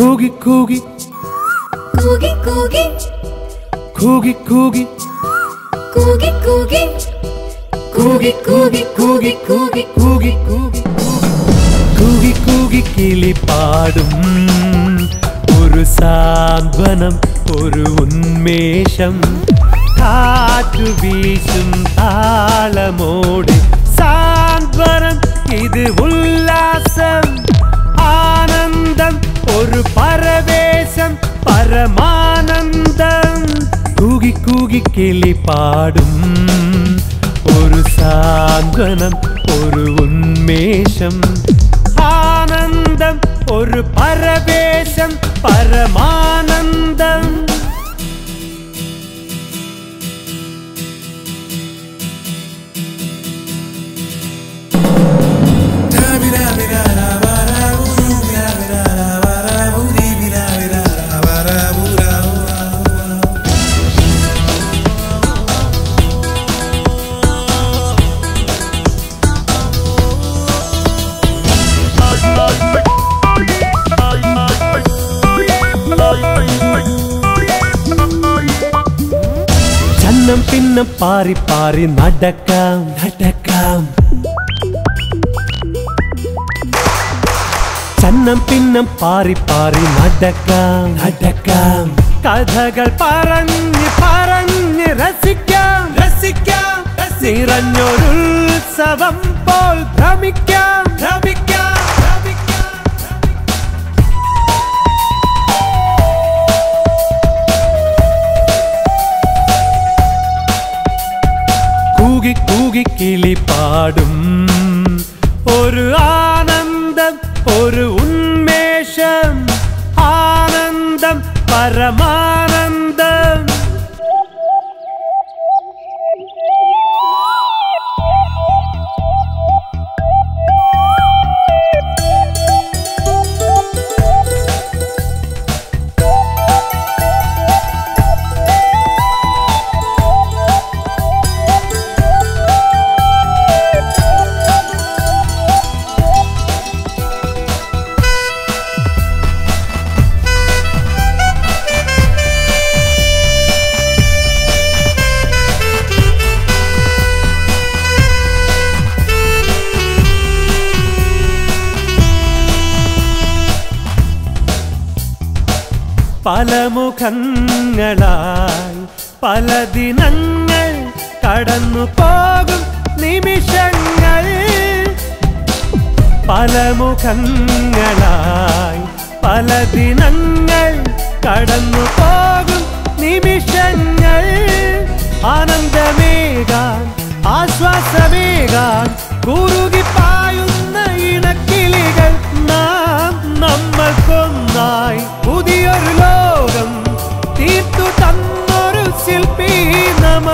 കൂകി കൂകി കൂകി കൂകി കൂകി കൂകി കൂകി കൂകി കൂകി കൂകി കൂകി കൂകി കൂകി കൂകി കൂകി കൂകി കിളി പാടും ഒരു സാന്ത്വനം ഒരു ഉന്മേഷം കാറ്റു വീശും താളമോടെ സാന്ത്വനം ഇത് ഉല്ലാസം ആനന്ദം ഒരു പരവേശം പരമാനന്ദം കൂകി കൂകി കിളി പാടും ഒരു സാന്ത്വനം ഒരു ഉന്മേഷം ആനന്ദം ഒരു പരവേശം പരമാനന്ദം ചന്നം പിന്നം പാറി പാറി നടക്കാം നടക്കാം ചന്നം പിന്നം പാറി പാറി നടക്കാം നടക്കാം കഥകൾ പറഞ്ഞ് പറഞ്ഞ് രസിക്കാം രസിക്കാം നിറഞ്ഞൊരുത്സവം പോൽ ഭ്രമിക്കാം ഭ്രമിക്കാം കൂകി കൂകി കിളി പാടും ഒരു ആനന്ദം ഒരു ഉന്മേഷം ആനന്ദം പരമാനന്ദം പല മുഖങ്ങളായി പല ദിനങ്ങൾ കടന്നു പോകും നിമിഷങ്ങൾ പല മുഖങ്ങളായി പല ദിനങ്ങൾ കടന്നു പോകും നിമിഷങ്ങൾ ആനന്ദമേകാൻ ആശ്വാസമേകാൻ കുറുകിപ്പായുന്ന ഇണക്കിളികൾ നാം നമ്മൾക്കൊന്നായി പുതിയൊരു ലോകം തീർത്തു തന്നൊരു ശില്പി നമ